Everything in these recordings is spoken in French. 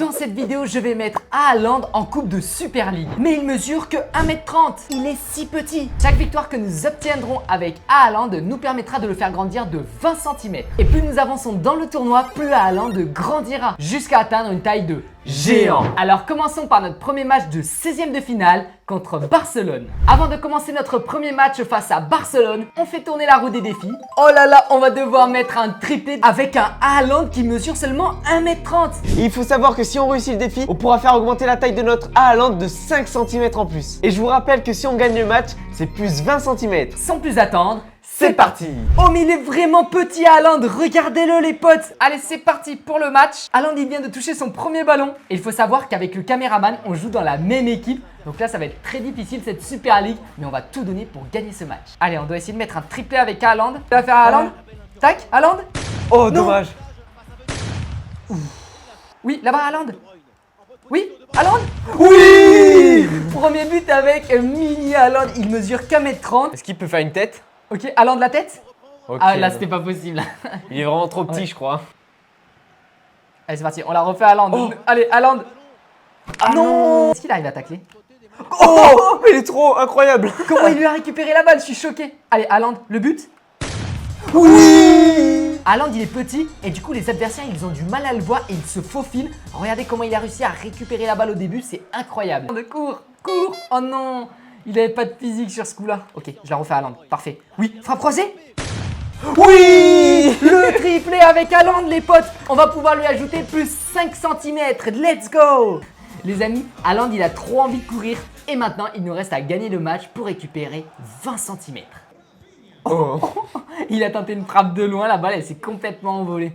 Dans cette vidéo, je vais mettre Haaland en coupe de Super League. Mais il mesure que 1m30. Il est si petit. Chaque victoire que nous obtiendrons avec Haaland nous permettra de le faire grandir de 20 cm. Et plus nous avançons dans le tournoi, plus Haaland grandira jusqu'à atteindre une taille de géant. Alors commençons par notre premier match de 16e de finale contre Barcelone. Avant de commencer notre premier match face à Barcelone, on fait tourner la roue des défis. Oh là là, on va devoir mettre un triplé avec un Haaland qui mesure seulement 1m30. Et il faut savoir que si on réussit le défi, on pourra faire augmenter la taille de notre Haaland de 5 cm en plus. Et je vous rappelle que si on gagne le match, c'est plus 20 cm. Sans plus attendre, c'est parti. Oh mais il est vraiment petit Haaland, regardez-le les potes. Allez c'est parti pour le match. Haaland il vient de toucher son premier ballon. Et il faut savoir qu'avec le caméraman on joue dans la même équipe. Donc là ça va être très difficile cette Super League. Mais on va tout donner pour gagner ce match. Allez on doit essayer de mettre un triplé avec Haaland. Tu vas faire Haaland. Tac, Haaland. Oh dommage. Oui là-bas Haaland. Oui, Haaland. Oui. Premier but avec mini Haaland. Il mesure qu'un mètre 30. Est-ce qu'il peut faire une tête? Ok, Haaland la tête. Ok. Ah là c'était pas possible. Il est vraiment trop petit Ouais. je crois. Allez c'est parti, on la refait Haaland. Oh. Allez Haaland. Ah non. Est-ce qu'il arrive à tacler? Oh, il est trop incroyable. Comment il lui a récupéré la balle? Je suis choqué. Allez Haaland, le but. Haaland il est petit et du coup les adversaires ils ont du mal à le voir et il se faufile. Regardez comment il a réussi à récupérer la balle au début, c'est incroyable. Cours. Oh non, il avait pas de physique sur ce coup là. Ok, je la refais à Haaland, parfait. Oui, frappe croisée. Oui. Le triplé avec Haaland les potes. On va pouvoir lui ajouter plus 5 cm. Let's go. Les amis, Haaland il a trop envie de courir. Et maintenant il nous reste à gagner le match pour récupérer 20 cm. Oh. Il a tenté une frappe de loin, la balle elle s'est complètement envolée.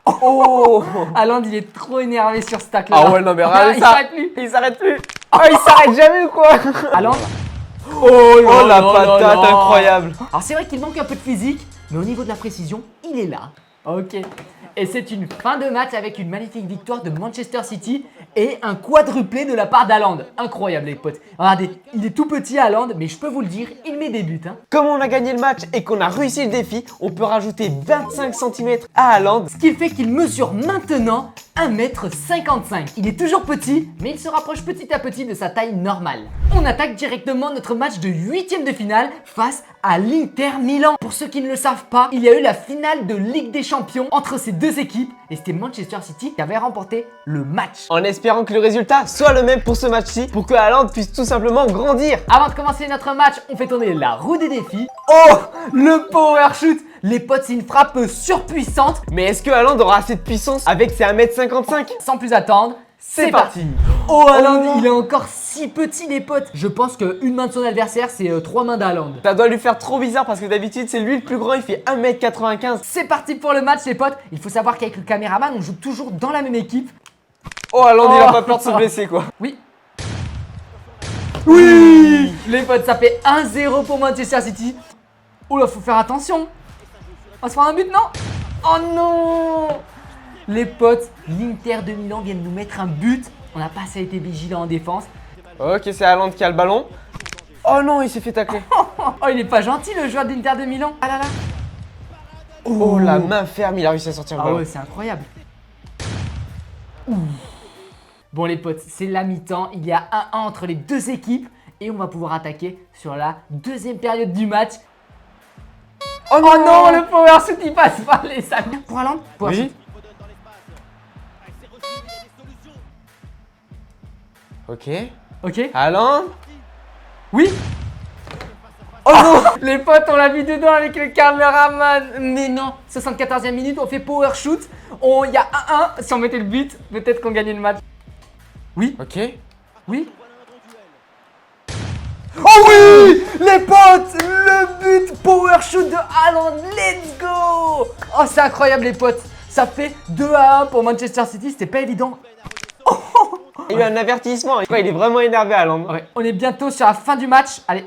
Oh. Haaland il est trop énervé sur ce tacle là. Ah ouais non mais regardez il ça. s'arrête plus. Il s'arrête plus. Oh il s'arrête jamais ou quoi? Haaland. Oh la là patate là là. incroyable. Alors c'est vrai qu'il manque un peu de physique, mais au niveau de la précision, il est là. Ok. Et c'est une fin de match avec une magnifique victoire de Manchester City et un quadruplé de la part d'Haaland. Incroyable les potes. Regardez, il est tout petit Haaland, mais je peux vous le dire, il met des buts. Hein. Comme on a gagné le match et qu'on a réussi le défi, on peut rajouter 25 cm à Haaland. Ce qui fait qu'il mesure maintenant 1m55. Il est toujours petit, mais il se rapproche petit à petit de sa taille normale. On attaque directement notre match de 8e de finale face à l'Inter Milan. Pour ceux qui ne le savent pas, il y a eu la finale de Ligue des Champions entre ces deux équipes et c'était Manchester City qui avait remporté le match. En espérant que le résultat soit le même pour ce match-ci, pour que Haaland puisse tout simplement grandir. Avant de commencer notre match, on fait tourner la roue des défis. Oh, le power shoot. Les potes, c'est une frappe surpuissante. Mais est-ce que Haaland aura assez de puissance avec ses 1m55? Sans plus attendre, c'est parti. Oh Haaland, il est encore si petit les potes. Je pense qu'une main de son adversaire, c'est 3 mains d'Haaland. Ça doit lui faire trop bizarre parce que d'habitude c'est lui le plus grand, il fait 1m95. C'est parti pour le match les potes. Il faut savoir qu'avec le caméraman, on joue toujours dans la même équipe. Oh Haaland il a pas peur de se blesser quoi. Oui. Oui. Les potes, ça fait 1-0 pour Manchester City. Oh là, faut faire attention. On va se prendre un but, non? Oh non. Les potes, l'Inter de Milan vient de nous mettre un but. On n'a pas assez été vigilant en défense. Ok, c'est Haaland qui a le ballon. Oh non, il s'est fait tacler. Oh, il est pas gentil le joueur d'Inter de Milan. Ah là là. Oh la main ferme, il a réussi à sortir le Ah ballon. ouais, c'est incroyable. Ouh. Bon les potes, c'est la mi-temps. Il y a 1-1 entre les deux équipes. Et on va pouvoir attaquer sur la deuxième période du match. Oh Oh non, le power shoot il passe par les amis. Pour Haaland, power shoot. Oui. Ok. Ok. Haaland. Oui. Oh non. Les potes, on l'a vu dedans avec le caméraman. Mais non, 74e minute, on fait power shoot. Il y a 1-1. Si on mettait le but, peut-être qu'on gagnait le match. Oui. Ok. Oui. Oh oui. Les potes, le but power shoot de Haaland. Let's go. Oh, c'est incroyable les potes. Ça fait 2-1 pour Manchester City. C'était pas évident. Il y a eu un avertissement. Il est vraiment énervé Haaland. Ouais, on est bientôt sur la fin du match. Allez,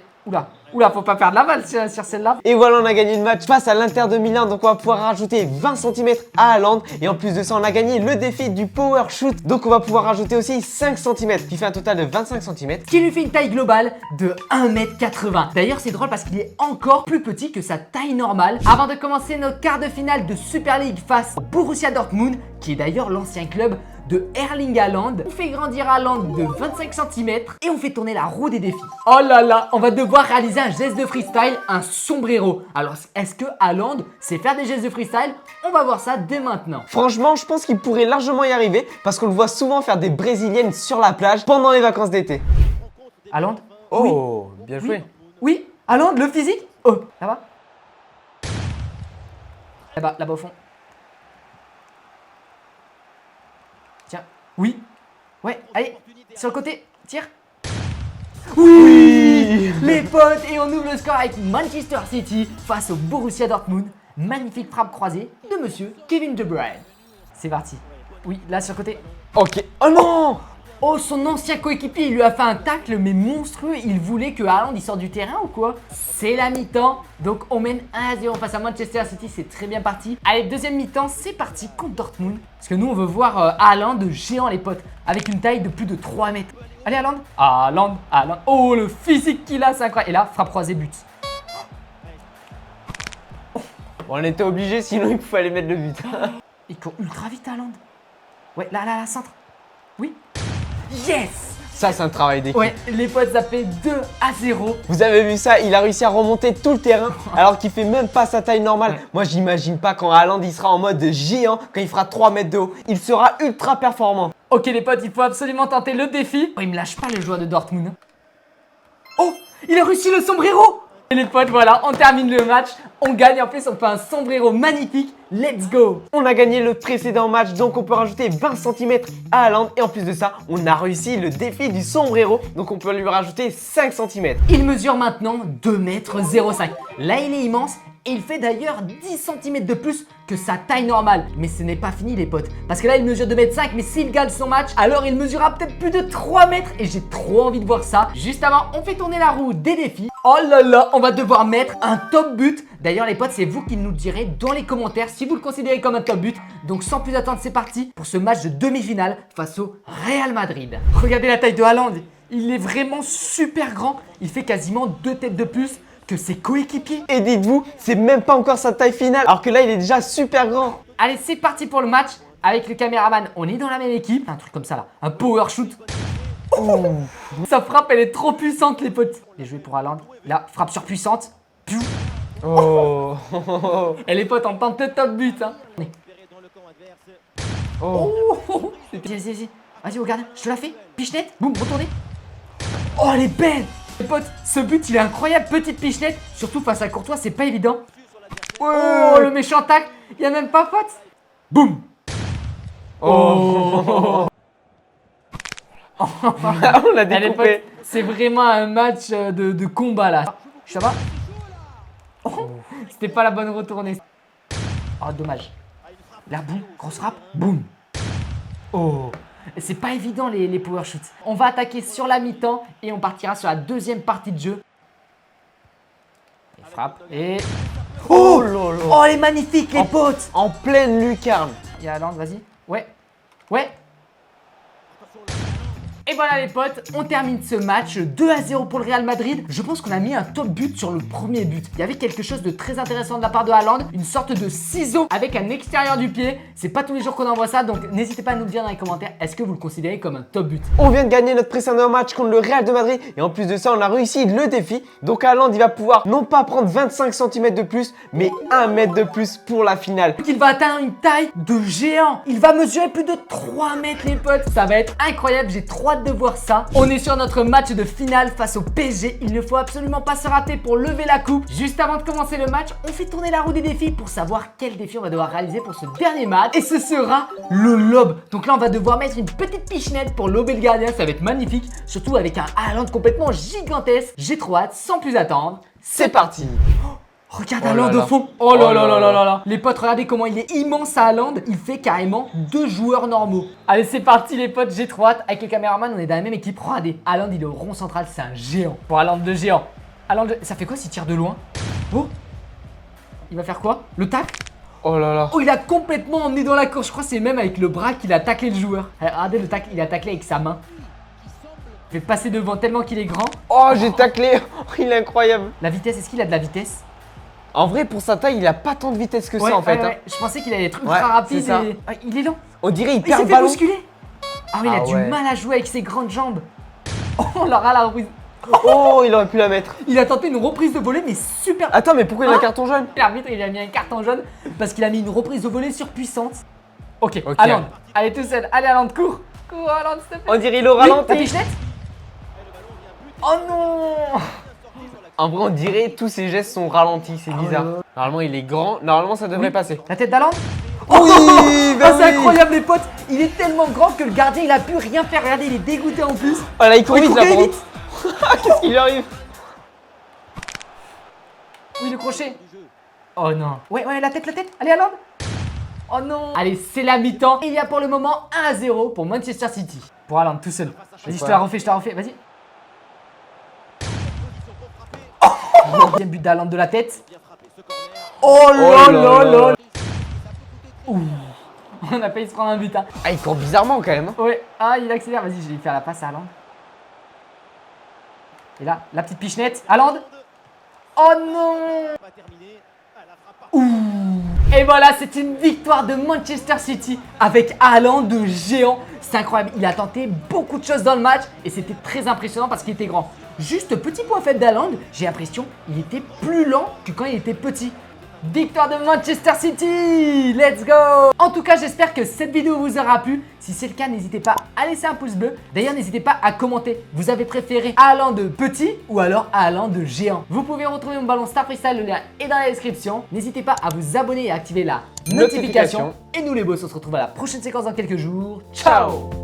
oula, faut pas perdre la balle sur celle-là. Et voilà, on a gagné le match face à l'Inter de Milan. Donc on va pouvoir rajouter 20 cm à Haaland. Et en plus de ça, on a gagné le défi du power shoot. Donc on va pouvoir rajouter aussi 5 cm, qui fait un total de 25 cm. Qui lui fait une taille globale de 1m80. D'ailleurs, c'est drôle parce qu'il est encore plus petit que sa taille normale. Avant de commencer notre quart de finale de Super League face au Borussia Dortmund, qui est d'ailleurs l'ancien club de Erling Haaland. On fait grandir Haaland de 25 cm et on fait tourner la roue des défis. Oh là là, on va devoir réaliser un geste de freestyle, un sombrero. Alors, est-ce que Haaland sait faire des gestes de freestyle? On va voir ça dès maintenant. Franchement, je pense qu'il pourrait largement y arriver parce qu'on le voit souvent faire des brésiliennes sur la plage pendant les vacances d'été. Haaland? Oh, bien joué. Oui, Haaland, le physique? Oh, ça va? Là-bas au fond. Tiens, oui. Ouais, allez, sur le côté, tire. Oui, les potes, et on ouvre le score avec Manchester City face au Borussia Dortmund. Magnifique frappe croisée de monsieur Kevin De Bruyne. C'est parti. Oui, là sur le côté. Ok. Oh non! Oh, son ancien coéquipier, il lui a fait un tacle, mais monstrueux. Il voulait que Haaland il sorte du terrain ou quoi? C'est la mi-temps, donc on mène 1-0 face à Manchester City, c'est très bien parti. Allez, deuxième mi-temps, c'est parti contre Dortmund. Parce que nous, on veut voir Haaland géant, les potes, avec une taille de plus de 3 mètres. Allez, Haaland. Haaland. Oh, le physique qu'il a, c'est incroyable. Et là, frappe croisée, but. On était obligé, sinon il fallait mettre le but. Il court ultra vite, Haaland. Ouais, là, centre. Oui. Yes! Ça, c'est un travail d'équipe. Ouais, les potes, ça fait 2-0. Vous avez vu ça, il a réussi à remonter tout le terrain alors qu'il fait même pas sa taille normale. Moi, j'imagine pas quand Haaland il sera en mode géant, quand il fera 3 mètres de haut. Il sera ultra performant. Ok les potes, il faut absolument tenter le défi. Oh, il me lâche pas le joueur de Dortmund. Oh, il a réussi le sombrero. Et les potes, voilà, on termine le match. On gagne, en plus on fait un sombrero magnifique. Let's go! On a gagné le précédent match, donc on peut rajouter 20 cm à Haaland. Et en plus de ça, on a réussi le défi du sombrero, donc on peut lui rajouter 5 cm. Il mesure maintenant 2,05 m. Là, il est immense. Et il fait d'ailleurs 10 cm de plus que sa taille normale. Mais ce n'est pas fini les potes. Parce que là il mesure 2,5 m. Mais s'il gagne son match, alors il mesurera peut-être plus de 3 mètres. Et j'ai trop envie de voir ça. Juste avant, on fait tourner la roue des défis. Oh là là, on va devoir mettre un top but. D'ailleurs les potes, c'est vous qui nous direz dans les commentaires si vous le considérez comme un top but. Donc sans plus attendre, c'est parti pour ce match de demi-finale face au Real Madrid. Regardez la taille de Haaland. Il est vraiment super grand. Il fait quasiment 2 têtes de plus que ses coéquipiers. Et dites-vous, c'est même pas encore sa taille finale, alors que là il est déjà super grand. Allez, c'est parti pour le match. Avec le caméraman, on est dans la même équipe. Un truc comme ça là, un power shoot. Oh, sa frappe, elle est trop puissante les potes. Bien joué pour Haaland. Là, frappe surpuissante. Oh. Et les potes, on tente le top but. Hein. Oh. Vas-y, regarde, je te la fais. Pichenette, boum, retournez. Oh, elle est belle. Les potes, ce but il est incroyable, petite pichenette, surtout face à Courtois, c'est pas évident. Oh, le méchant tacle, il y a même pas faute. Boum. Oh. On l'a découpé. C'est vraiment un match de combat là. Ça va? Oh, c'était pas la bonne retournée. Oh, dommage. Là, boum, grosse frappe, boum. Oh. C'est pas évident les power shoots. On va attaquer sur la mi-temps et on partira sur la deuxième partie de jeu. Il frappe et... Oh là là. Oh, elle est magnifique les potes. En pleine lucarne. Il y a Haaland, vas-y. Ouais. Et voilà les potes, on termine ce match 2-0 pour le Real Madrid. Je pense qu'on a mis un top but sur le premier but. Il y avait quelque chose de très intéressant de la part de Haaland, une sorte de ciseau avec un extérieur du pied. C'est pas tous les jours qu'on envoie ça, donc n'hésitez pas à nous le dire dans les commentaires. Est-ce que vous le considérez comme un top but? On vient de gagner notre précédent match contre le Real de Madrid et en plus de ça, on a réussi le défi. Donc Haaland, il va pouvoir non pas prendre 25 cm de plus, mais 1 mètre de plus pour la finale. Il va atteindre une taille de géant. Il va mesurer plus de 3 mètres les potes. Ça va être incroyable, j'ai trop hâte de voir ça. On est sur notre match de finale face au PSG. Il ne faut absolument pas se rater pour lever la coupe. Juste avant de commencer le match, on fait tourner la roue des défis pour savoir quel défi on va devoir réaliser pour ce dernier match. Et ce sera le lob. Donc là, on va devoir mettre une petite pichenette pour lober le gardien. Ça va être magnifique. Surtout avec un Haaland complètement gigantesque. J'ai trop hâte. Sans plus attendre, c'est parti. Regarde Haaland au fond. Oh là là là là là là. Les potes, regardez comment il est immense à Haaland. Il fait carrément 2 joueurs normaux. Allez, c'est parti les potes, j'ai trop hâte. Avec le caméraman, on est dans la même équipe. Regardez, Haaland, il est au rond central, c'est un géant. Pour Haaland de géant. Ça fait quoi s'il tire de loin? Oh, il va faire quoi? Le tacle? Oh là là. Oh, il a complètement emmené dans la course. Je crois que c'est même avec le bras qu'il a taclé le joueur. Regardez le tacle, il a taclé avec sa main. Il fait passer devant tellement qu'il est grand. Oh, j'ai taclé. Il est incroyable. La vitesse, est-ce qu'il a de la vitesse? En vrai, pour sa taille, il a pas tant de vitesse que ça en fait. Ouais. Je pensais qu'il allait être ultra rapide. ça. Et... Ah, il est lent. On dirait il Il perd s'est le fait ballon. bousculer. Ah oui, il a Ah du ouais. mal à jouer avec ses grandes jambes. Oh, on l'aura la reprise. Oh, il aurait pu la mettre. Il a tenté une reprise de volée, mais super. Attends, mais pourquoi il a un Hein carton jaune? L'arbitre, il a mis un carton jaune parce qu'il a mis une reprise de volée surpuissante. Ok, Ok. Haaland, allez tout seul. Allez, Haaland, cours. Cours, Haaland, s'il te plaît. On dirait il au Oui, ralenti. la pichenette. Oh non. En vrai, on dirait tous ses gestes sont ralentis, c'est bizarre. ouais. Normalement, il est grand. Normalement, ça devrait Oui. passer. La tête d'Haaland. Oui, bah Ah, c'est oui. incroyable, les potes. Il est tellement grand que le gardien, il a pu rien faire. Regardez, il est dégoûté en plus. Oh là, il court Oh, il vite court là, par vite. contre. Qu'est-ce qui lui arrive? Oui, le crochet. Oh non. Ouais, ouais, la tête, la tête. Allez, Haaland. Oh non. Allez, c'est la mi-temps. Et il y a pour le moment 1-0 pour Manchester City. Pour Haaland, tout seul. Vas-y, je te la refais, Vas-y. Deuxième but d'Haaland de la tête. Oh là là là. Ouh. On a failli se prendre un but, hein. Ah, il court bizarrement quand même. Ouais. Ah, il accélère. Vas-y, je vais lui faire la passe à Haaland. Et là, la petite pichenette. Haaland. Oh non. Et voilà, c'est une victoire de Manchester City avec Haaland de géant. C'est incroyable, il a tenté beaucoup de choses dans le match et c'était très impressionnant parce qu'il était grand. Juste petit point faible d'Haaland, j'ai l'impression qu'il était plus lent que quand il était petit. Victoire de Manchester City! Let's go! En tout cas, j'espère que cette vidéo vous aura plu. Si c'est le cas, n'hésitez pas à laisser un pouce bleu. D'ailleurs, n'hésitez pas à commenter. Vous avez préféré Haaland de petit ou alors Haaland de géant? Vous pouvez retrouver mon ballon Star Freestyle, le lien est dans la description. N'hésitez pas à vous abonner et à activer la notification. Et nous les boss, on se retrouve à la prochaine séquence dans quelques jours. Ciao!